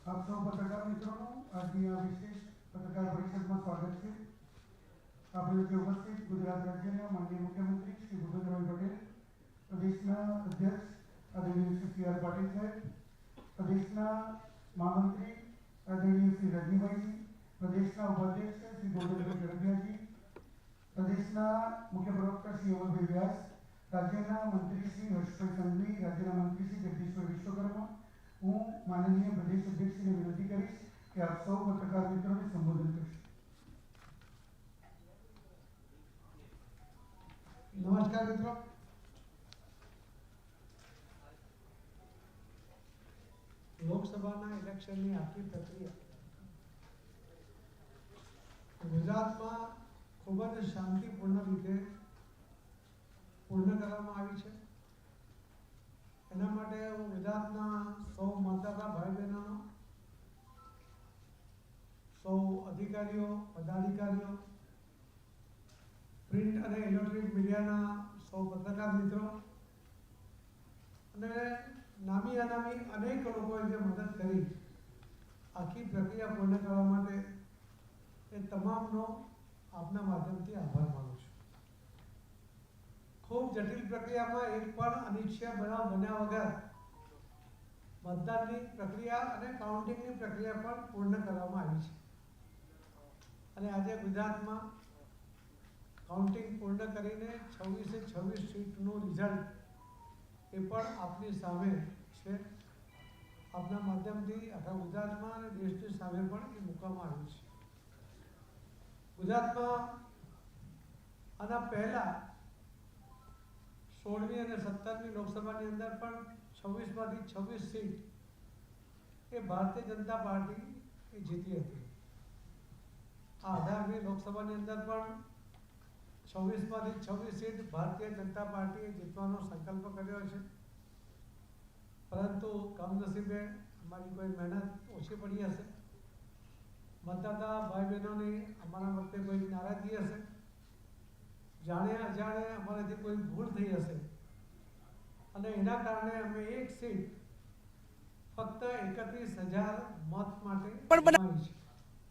आप सौ पत्रकार मित्रों आज विशेष पत्रकार परिषद में स्वागत है। अपने उपस्थित गुजरात राज्य माननीय मुख्यमंत्री श्री भूपेन्द्रभाई पटेल, प्रदेश अध्यक्ष आदरणीय श्री सी आर पाटिल साहेब, प्रदेश महामंत्री आदरणीय श्री रजनीभाई जी, प्रदेश उपाध्यक्ष श्री गोविंदभाई गरबिया जी, प्रदेश मुख्य प्रवक्ता श्री अमरभाई व्यास, राज्य मंत्री श्री हर्षभाई संघवी, राज्य मंत्री श्री जगदीशभाई विश्वकर्मा। हूँ माननीय प्रदेश अध्यक्ष ने विनती करीश कि आप सौ पत्रकार मित्रों ने संबोधन कर। नमस्कार मित्रों, लोकसभा इलेक्शन की आखी प्रक्रिया गुजरात में खूब ज शांतिपूर्ण रीते पूर्ण करवामां आवी छे। एना माटे हूँ गुजरातना सौ मतदाता भाई बहनों, सौ अधिकारीओ पदाधिकारीओ, प्रिंट और इलेक्ट्रॉनिक मीडिया सौ पत्रकार मित्रों अने नामी अनामी अनेक लोगों जे मदद करी आखी प्रक्रिया पूर्ण करवा माटे ए तमामनो आपना माध्यमथी आभार मानु छुं। खूब जटिल प्रक्रिया में एक पण अनिच्छा बनाव बन्या वगर मतदाननी प्रक्रिया अने काउंटिंगनी प्रक्रिया पण पूर्ण करवामां आवी छे अने आजे गुजरातमां काउंटिंग पूर्ण करीने 26 सीटનું रिजल्ट ए पण आपनी सामे छे। आपना माध्यमथी आखा गुजरातमां अने देशनी सामे पण ए मूकवामां आव्युं छे। गुजरातमां आना पहला 16મી અને 17મી લોકसभाની અંદર પણ 26માંથી 26 सीट એ ભારતીય જનતા પાર્ટી જીતી હતી। આ 18મી લોકસભાની અંદર પણ 26માંથી 26 सीट भारतीय जनता पार्टी जीतવાનો संकल्प કર્યો છે, પરંતુ કમનસીબે અમારી કોઈ મહેનત ઓછી પડી હશે, मतदाता भाई बहनों ने अमरा वखते कोई नाराजगी हशे, जाने अजाणे अमराथी कोई भूल थई हशे अने एना कारणे अमे एक सीट फक्त 31,000 मत माटे गुमावी छे।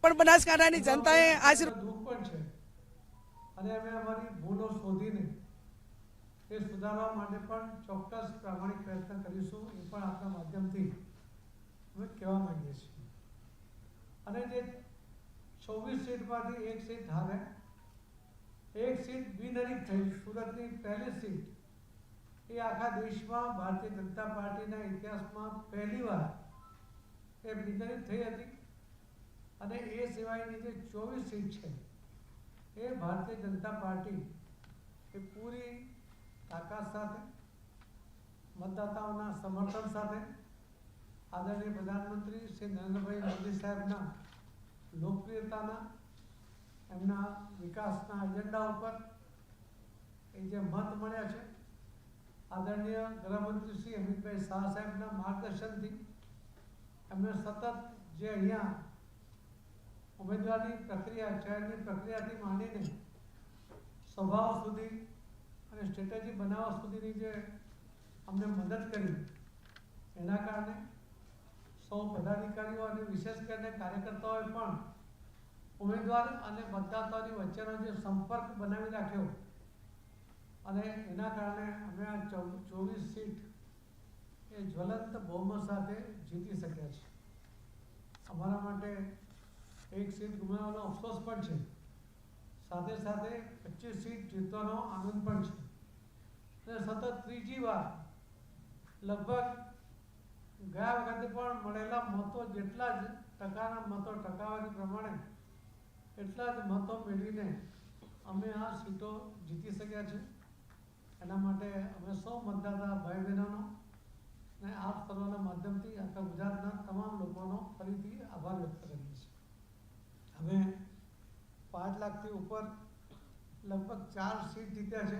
पण बनासकांठानी जनताए आशीर्वाद दुख पण छे अने अमे अमारी भूलो शोधीने ए सुधारवा माटे पण चोक्कस प्रामाणिक प्रयत्न करीशुं, ए पण आपना माध्यमथी अमे कहेवा मांगीए छीए। अने जे 24 सीट मांथी एक सीट हारे, एक सीट बिनहरीफ थई। सूरतनी पहली सीट ए आखा देश में भारतीय जनता पार्टी इतिहास में पहली बार ए बिनहरीफ थई हती अने ए सिवायनी जे 24 सीट छे ए भारतीय जनता पार्टी ए पूरी ताकत साथे मतदाताओना समर्थन साथे आदरणीय प्रधानमंत्री श्री नरेंद्रभाई मोदी साहेबना लोकप्रियताना एमना विकासना एजेंडा पर ए जे मत मळ्या छे, आदरणीय गृहमंत्री श्री अमितभाई शाह साहेबना मार्गदर्शनथी एमणे सतत जे अहींया उमेदवारी प्रक्रिया चयननी प्रक्रियाथी मांडीने सभाओ सुधी अने स्ट्रेटेजी बनाववा सुधीनी जे अમને मदद करी, एना कारणे सौ पदाधिकारीओ अने विशेष करीने कार्यकर्ताओए पण उम्मीदवार अने मतदाताओनी वच्चेनो जे संपर्क बनावी राख्यो अने एना कारणे अमे आ 24 सीट ए ज्वलंत बहुमत साथे जीती शक्या छे। अमारा माटे एक सीट गुमावવાનો अफसोस पण छे, साथे साथे 25 सीट जीतવાનો आनंद पण छे अने सतत त्रीजी वार लगभग गया वखते पण मळेला मतो जेटला ज टकाना मतो टकावारी प्रमाणे एटला ज मतो मेळवीने अमे आ सीटो जीती शक्या छे। एना माटे अमे सौ मतदाता भाई बहनोनो ने आप सर्वना माध्यमथी आखा गुजरातना तमाम लोकोनो फरीथी आभार व्यक्त करीए छीए। अमे 5 लाख थी ऊपर लगभग 4 सीट जीत्या छे,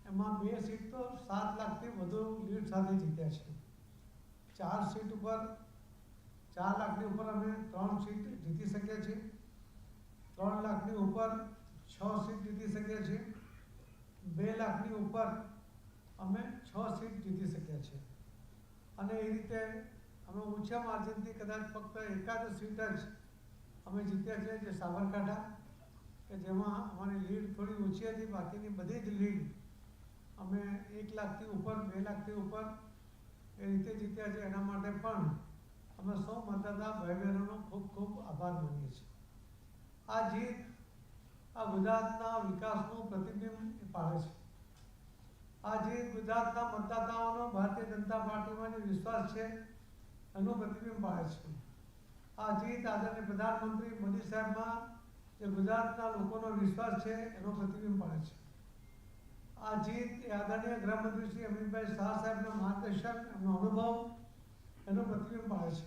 एमां 2 सीट तो 7 लाख थी वधु लीड साथे जीत्या छे। 4 सीट पर 4 लाख ऊपर अमे 3 सीट जीती शक्या छे, 3 लाख ऊपर 6 सीट जीती शक्या छे, 2 लाख ऊपर अमे 6 सीट जीती शक्या छे अने ए रीते અમે ઓછા માર્જિનથી કદાચ ફક્ત એકાદ સીટ જ અમે જીત્યા છે, જે સાબરકાંઠા, કે જેમાં અમારી લીડ થોડી ઓછી હતી. બાકીની બધી જ લીડ અમે 1 લાખથી ઉપર, 2 લાખથી ઉપર એ રીતે જીત્યા છે. એના માટે પણ અમે સૌ મતદાતા ભાઈ બહેનોનો ખૂબ ખૂબ આભાર માનીએ છીએ. આ જીત આ ગુજરાતના વિકાસનું પ્રતિબિંબ પાડે છે. આ જીત ગુજરાતના મતદાતાઓનો ભારતીય જનતા પાર્ટીમાં જે વિશ્વાસ છે એનું પ્રતિબિંબ પાડે છે. આ જીત આદરણીય પ્રધાનમંત્રી મોદી સાહેબમાં જે ગુજરાતના લોકોનો વિશ્વાસ છે એનો પ્રતિબિંબ પાડે છે. આ જીત એ આદરણીય ગૃહમંત્રી શ્રી અમિતભાઈ શાહ સાહેબના માર્ગદર્શન, એમનો અનુભવ એનો પ્રતિબિંબ પાડે છે.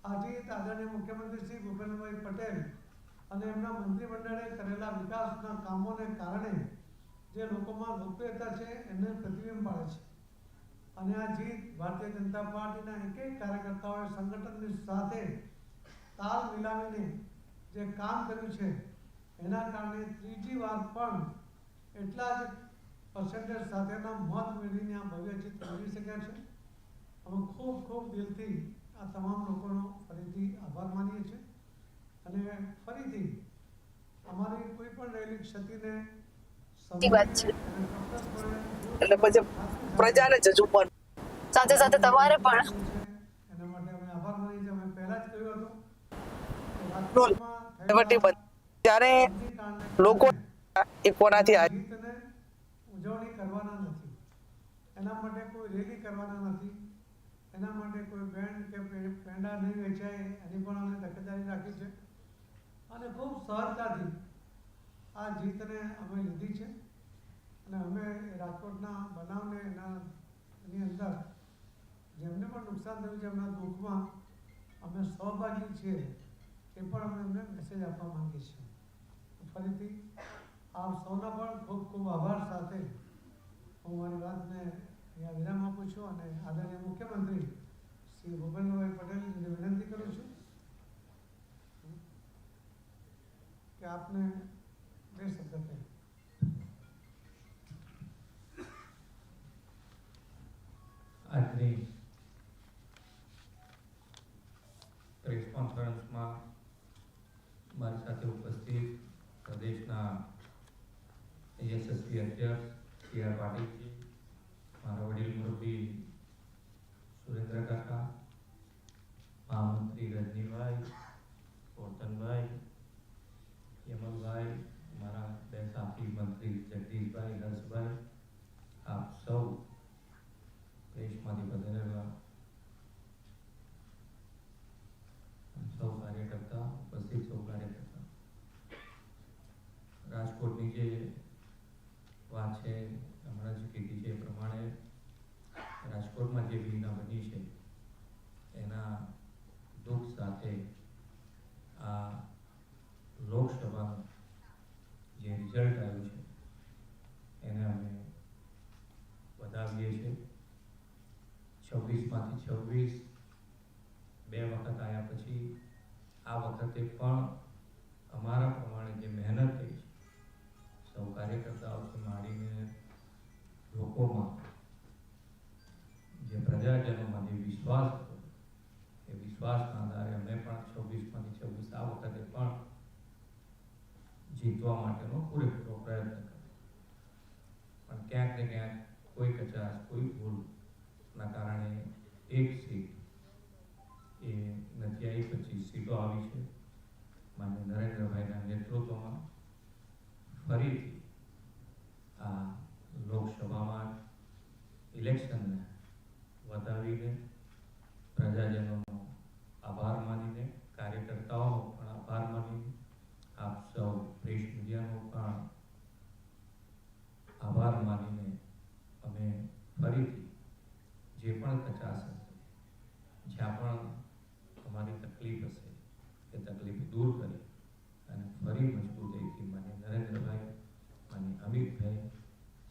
આ જીત આદરણીય મુખ્યમંત્રી શ્રી ભૂપેન્દ્રભાઈ પટેલ અને એમના મંત્રીમંડળે કરેલા વિકાસના કામોને કારણે જે લોકોમાં લોકપ્રિયતા છે એને પ્રતિબિંબ પાડે છે. અને આ જીત ભારતીય જનતા પાર્ટીના એક કાર્યકર્તાઓએ સંગઠનની સાથે તાલ મિલાવીને જે કામ કર્યું છે એના કારણે ત્રીજી વાર પણ એટલા જ પર્સન્ટેજ સાથેના મત મેળવીને આ ભવ્ય જીત મેળવી શક્યા છે. અમે ખૂબ ખૂબ દિલથી આ તમામ લોકોનો ફરીથી આભાર માનીએ છીએ અને ફરીથી અમારી કોઈ પણ રહેલી ક્ષતિને એટલે પછી પ્રજાને જ હજુ પણ સાથે સાથે તમારે પણ એના માટે અમે આભાર માનીએ છીએ. અમે પહેલા જ કહ્યું હતું ત્યારે લોકો એ કોનાથી આ જીતને ઉજવણી કરવાના નથી, એના માટે કોઈ રેલી કરવાના નથી, એના માટે કોઈ બેન્ડ કે પેંડા નહીં વેચાય એની પણ અમે તકેદારી રાખી છે. અને ખૂબ સહજતાથી આ જીતને અમે લીધી છે. અને અમે રાજકોટના બનાવને એની અંદર જેમને પણ નુકસાન થયું છે એમના દુઃખમાં અમે સહભાગી છીએ એ પણ અમે એમને મેસેજ આપવા માંગીએ છીએ. ફરીથી આપ સૌના પણ ખૂબ ખૂબ આભાર સાથે હું મારી વાતને અહીંયા વિરામ આપું છું અને આદરણીય મુખ્યમંત્રી શ્રી ભૂપેન્દ્રભાઈ પટેલને વિનંતી કરું છું કે આપને 2 શબ્દ કહે. આજની પ્રેસ કોન્ફરન્સમાં મારી સાથે ઉપસ્થિત પ્રદેશના યશસ્વી અધ્યક્ષ સી.આર. પાટીલજી, મારા વડીલ મુરબ્બી સુરેન્દ્ર કાકા, મહામંત્રી રજનીભાઈ, ગોરધનભાઈ, યમલભાઈ, મારા 2 સાથી મંત્રી જગદીશભાઈ, હર્ષભાઈ, આપ સૌ દેશમાંથી પધારેલા સૌ કાર્યકર્તા, ઉપસ્થિત સૌ કાર્યકર્તા, રાજકોટની જે વાત છે હમણાં જ કીધી છે એ પ્રમાણે રાજકોટમાં જે ઘટના બની છે એના દુઃખ સાથે આ લોકસભાનું જે રિઝલ્ટ આવ્યું છે એને અમે વધાવીએ છીએ. 26માંથી 26 2 વખત આવ્યા પછી આ વખતે પણ અમારા પ્રમાણે જે મહેનત થઈ છે સૌ કાર્યકર્તાઓથી માંડીને લોકોમાં જે પ્રજાજનોમાં જે વિશ્વાસ હતો એ વિશ્વાસના આધારે અમે પણ 26માંથી 26 આ વખતે પણ જીતવા માટેનો પૂરેપૂરો પ્રયત્ન કર્યો. પણ ક્યાંક ને ક્યાંક કોઈ કચાશ, કોઈ ભૂલના કારણે એક સીટ એ નથી આવી, 25 સીટો આવી છે. માનનીય નરેન્દ્રભાઈના નેતૃત્વમાં ફરીથી આ લોકસભામાં ઇલેક્શનને વધાવીને પ્રજાજનોનો આભાર માનીને, કાર્યકર્તાઓનો પણ આભાર માનીને, આપ સૌ પ્રેસ મીડિયાનો પણ આભાર માનીને અમે ફરીથી જે પણ કચાશ હશે, જ્યાં પણ અમારી તકલીફ હશે એ તકલીફ દૂર કરી અને ફરી મજબૂતાઈથી માન્ય નરેન્દ્રભાઈ, માન્ય અમિતભાઈ,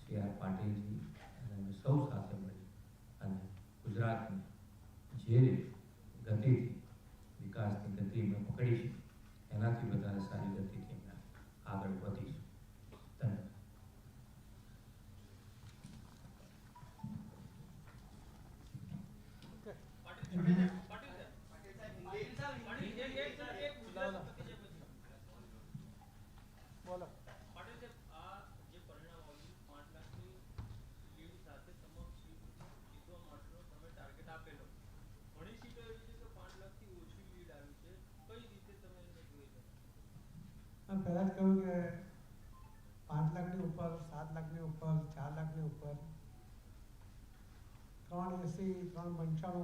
સી.આર. પાટીલજી અને અમે સૌ સાથે મળી અને ગુજરાતને જે ગતિથી વિકાસની ગતિ અમે પકડી છે એનાથી વધારે સારી ગતિથી અમે આગળ વધીશું. ધન્યવાદ. બોલો. મેં પહેલાં જ કહ્યું કે 5 લાખની ઉપર, 7 લાખની ઉપર, 4 લાખની ઉપર, 380, 395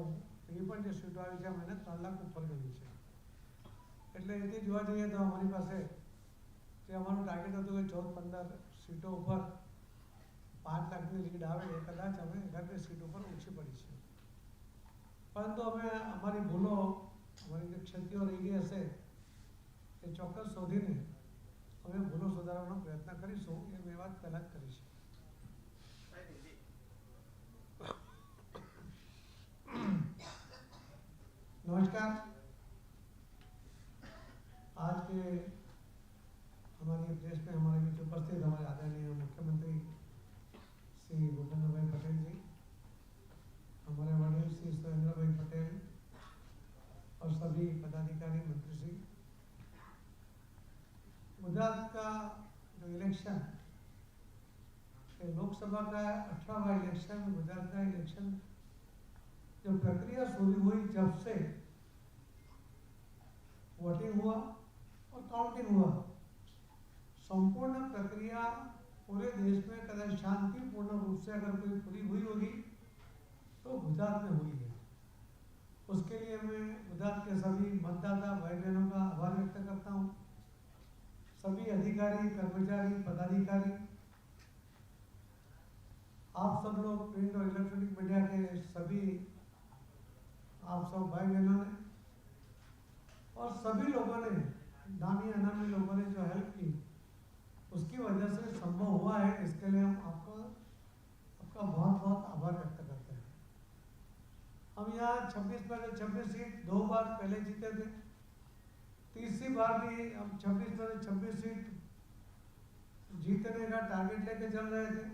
એવી પણ જે સીટો આવી છે અમે 3 લાખ ઉપર ગણી છે. એટલે એથી જોવા જઈએ તો અમારી પાસે જે અમારું ટાર્ગેટ હતું કે 14-15 સીટો ઉપર 5 લાખની લીડ આવે એ કદાચ અમે 11 સીટ ઉપર ઓછી પડી છે. પરંતુ અમે અમારી ભૂલો, અમારી જે ક્ષતિઓ રહી ગઈ હશે એ ચોક્કસ શોધીને અમે ભૂલો સુધારવાનો પ્રયત્ન કરીશું. એ મેં વાત પહેલાં જ કરી છે. नमस्कार. आज के हमारी प्रेस में हमारे बीच उपस्थित हमारे आदरणीय मुख्यमंत्री श्री भूपेंद्र भाई पटेल जी, हमारे वडील श्री सुरेंद्र भाई पटेल और सभी पदाधिकारी मंत्री श्री. गुजरात का जो इलेक्शन, लोकसभा का 18वां इलेक्शन, गुजरात का इलेक्शन जो प्रक्रिया शुरू हुई जब से वोटिंग हुआ और काउंटिंग हुआ, संपूर्ण प्रक्रिया पूरे देश में कदाच शांतिपूर्ण रूप से अगर कोई पूरी हुई होगी तो गुजरात में हुई है. उसके लिए मैं गुजरात के सभी मतदाता भाई बहनों का आभार व्यक्त करता हूँ. सभी अधिकारी, कर्मचारी, पदाधिकारी, आप सब लोग, प्रिंट और इलेक्ट्रॉनिक मीडिया के सभी आप सब भाई बहनों ने और सभी लोगों ने, नामी अनामी लोगों ने जो हेल्प की, उसकी वजह से संभव हुआ है. इसके लिए हम आपका बहुत बहुत आभार व्यक्त करते हैं. हम यहाँ 26 में 26 सीट 2 बार पहले जीते थे. तीसरी बार भी हम 26 में 26 सीट जीतने का टारगेट लेके चल रहे थे,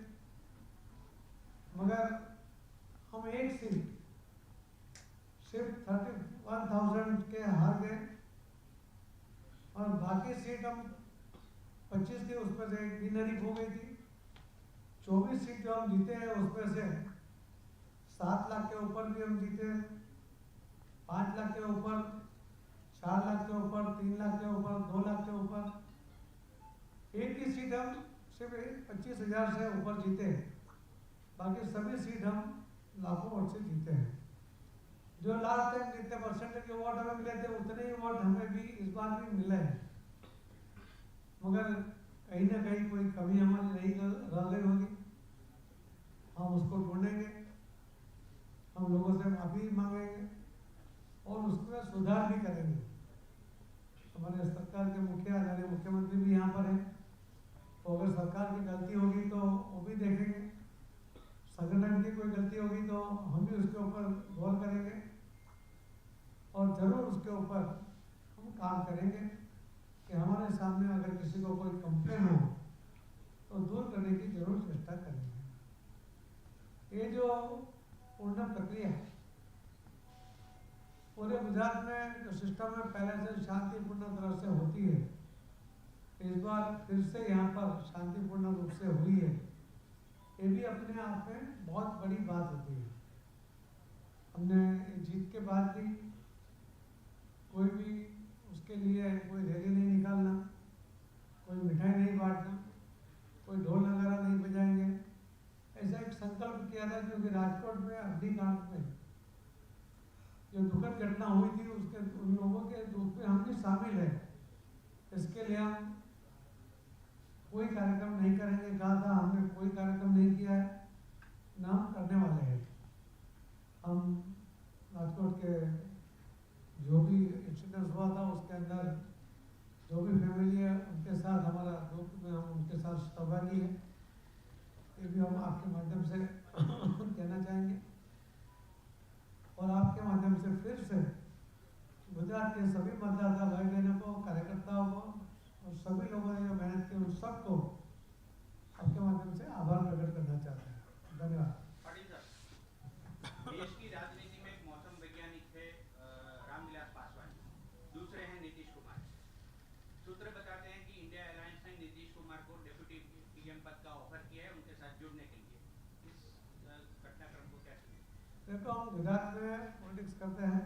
मगर हम एक सीट सिर्फ 31,000 के हार गए और बाकी सीट हम 25 थी, उसमें से एक बिनहरीफ हो गई थी. 24 सीट जो हम जीते हैं उसमें से 7 लाख के ऊपर भी हम जीते, 5 लाख के ऊपर, 4 लाख के ऊपर, 3 लाख के ऊपर, 2 लाख के ऊपर. एक ही सीट हम सिर्फ 25,000 से ऊपर जीते, बाकी सभी सीट हम लाखों वोट से जीते हैं. जो लास्ट टाइम जितने परसेंटेज के वोट हमें मिले थे उतने ही वोट हमें भी इस बार भी मिले हैं, मगर कहीं ना कहीं कोई कमी हमारी रह गई होगी. हम उसको ढूंढेंगे, हम लोगों से माफ़ी मांगेंगे और उसमें सुधार भी करेंगे. हमारे सरकार के आदरणीय मुख्यमंत्री भी यहाँ पर हैं, तो अगर सरकार की गलती होगी तो वो भी देखेंगे, संगठन की कोई गलती होगी तो हम भी उसके ऊपर गौर करेंगे और ज़रूर उसके ऊपर हम काम करेंगे कि हमारे सामने अगर किसी को कोई कंप्लेन हो तो दूर करने की जरूर चेष्टा करेंगे. ये जो पूर्ण प्रक्रिया पूरे गुजरात में जो सिस्टम में पहले से शांतिपूर्ण तरह से होती है, इस बार फिर से यहाँ पर शांतिपूर्ण रूप से हुई है. ये भी अपने आप में बहुत बड़ी बात होती है. हमने जीत के बाद भी कोई भी उसके लिए कोई रैली नहीं निकालना, कोई मिठाई नहीं बांटना, कोई ढोल नगारा नहीं बजाएंगे, ऐसा एक संकल्प किया था. क्योंकि राजकोट में अग्निकांड में जो दुखद घटना हुई थी उसके उन लोगों के दुख में हम भी शामिल है. इसके लिए हम कोई कार्यक्रम नहीं करेंगे कहा था, हमने कोई कार्यक्रम नहीं किया है, ना हम करने वाले हैं. हम राजकोट के जो भी इंसिडेंस हुआ था उसके अंदर जो भी फैमिली है उनके साथ हमारा दुख में हम उनके साथ सहभागी है. ये भी हम आपके माध्यम से कहना चाहेंगे और आपके माध्यम से फिर से गुजरात के सभी मतदाता भाई बहनों को, कार्यकर्ताओं को और सभी लोगों ने जो मेहनत की उन सबको आपके माध्यम से आभार प्रकट करना चाहते हैं. धन्यवाद. देश की राजनीति में एक मौसम वैज्ञानिक पद का ऑफर किया है उनके साथ जुड़ने के लिए, इस घटनाक्रम को क्या कहेंगे? देखो, हम गुजरात में पॉलिटिक्स करते हैं,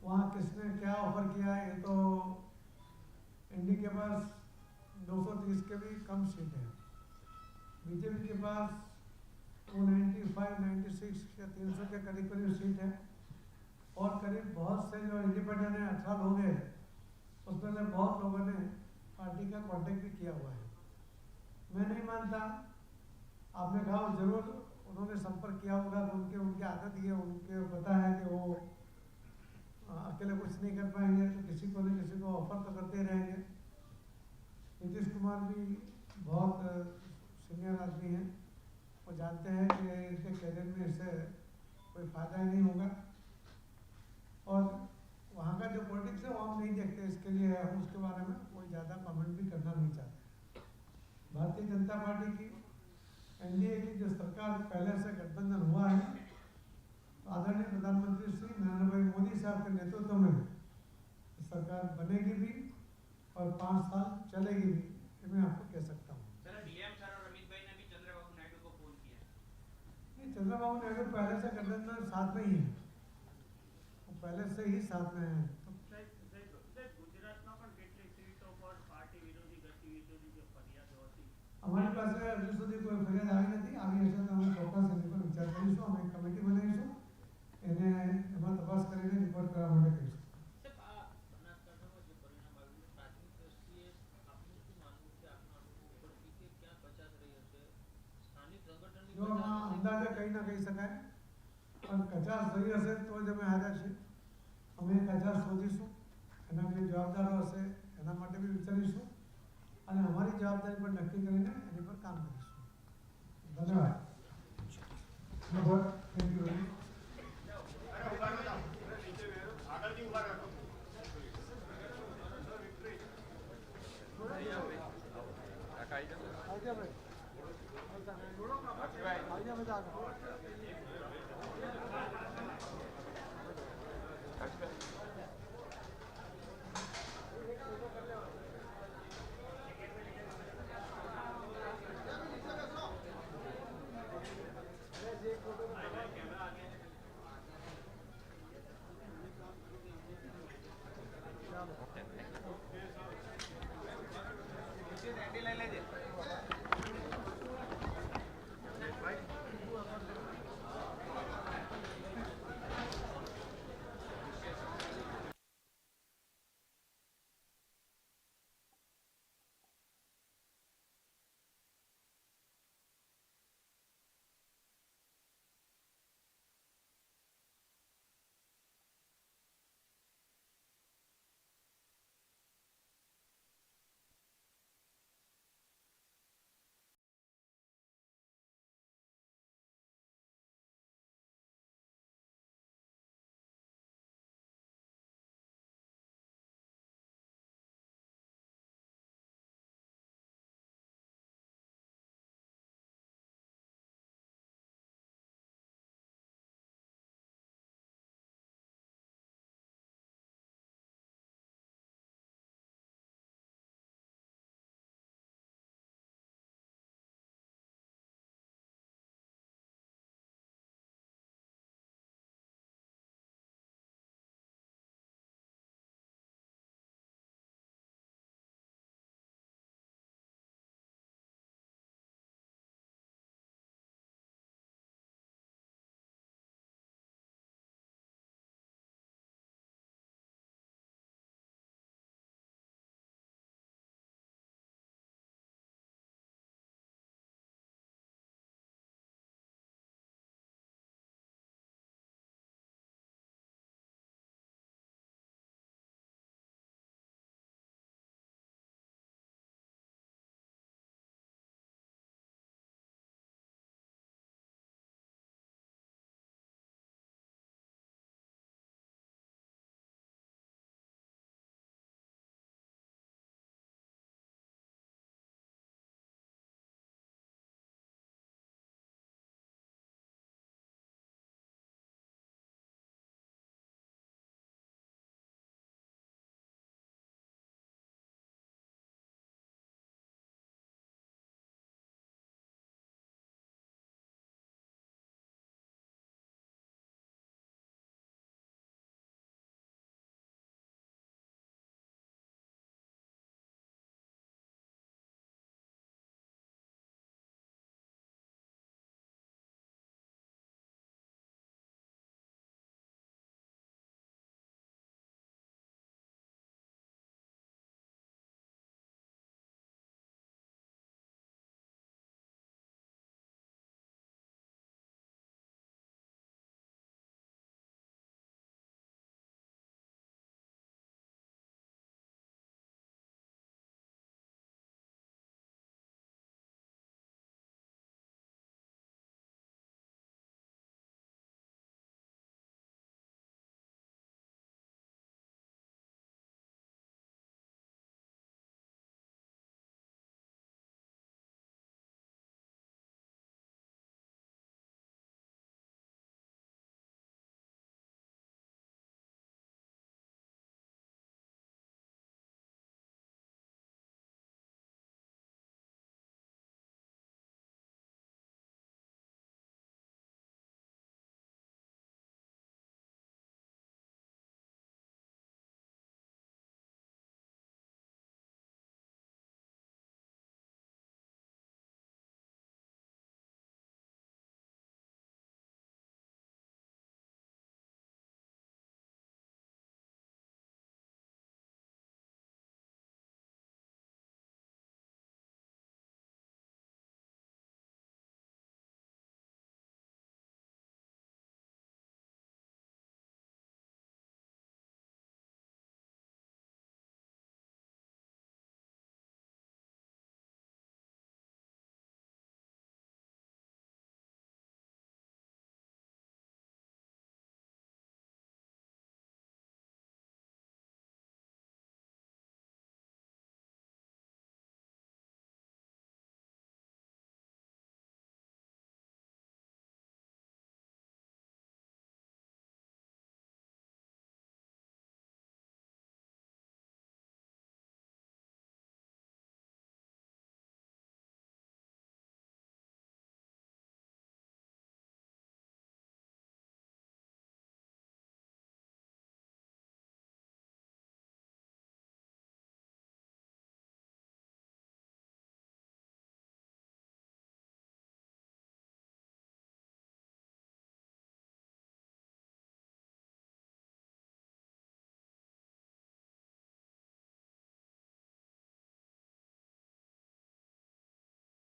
वहाँ किसने क्या ऑफर किया है, ये तो एनडी के पास 230 के भी कम सीट है, बीजेपी के पास 295, 96 या 300 के करीब करीब सीट है, और करीब बहुत से जो इंडिपेंडेंट है 18 लोग हैं, उसमें से बहुत लोगों ने पार्टी का कांटेक्ट भी किया हुआ है। मैं नहीं मानता, आपने कहा जरूर उन्होंने संपर्क किया होगा, तो उनकी आदत ही है, उनके पता है कि वो अकेले कुछ नहीं कर पाएंगे, तो किसी को न किसी को ऑफर तो करते रहेंगे। नीतीश कुमार भी बहुत सीनियर आदमी हैं, वो जानते हैं कि इनके कैरियर में इससे कोई फायदा ही नहीं होगा, और वहाँ का जो पॉलिटिक्स है वो हम नहीं देखते, इसके लिए हम उसके बारे में कोई ज़्यादा कमेंट भी करना नहीं चाहते। भारतीय जनता पार्टी की एनडीए की जो सरकार पहले से गठबंधन हुआ है, आदरणीय प्रधानमंत्री श्री नरेंद्र भाई मोदी साहब के नेतृत्व में सरकार बनेगी भी और 5 साल चलेगी भी, ये मैं आपको कह सकता हूँ। सर, डीएम सर और अमित भाई ने भी चंद्रबाबू नायडू को फोन किया है। नहीं, चंद्रबाबू नायडू पहले से गठबंधन साथ में ही है, वो पहले से ही साथ में है। हमारी पास हजू सुधी कोई फरियाद आई नहीं, આવી હશે તો અમે ચોક્કસ એની પર વિચાર કરીશું, અમે કમિટી બનાવીશું, એને એમાં તપાસ કરીને રિપોર્ટ કરવા માટે કહીશું। જો આમાં અંદાજે કંઈ ના કહી શકાય, પણ કચાશ થઈ હશે તો જ અમે હાજર છીએ, અમે કચાશ શોધીશું, એના જે જવાબદારો હશે એના માટે બી વિચારીશું, અને અમારી જવાબદારી પર નક્કી કરીને એની પર કામ કરીશું। ધન્યવાદ। Thank you very much.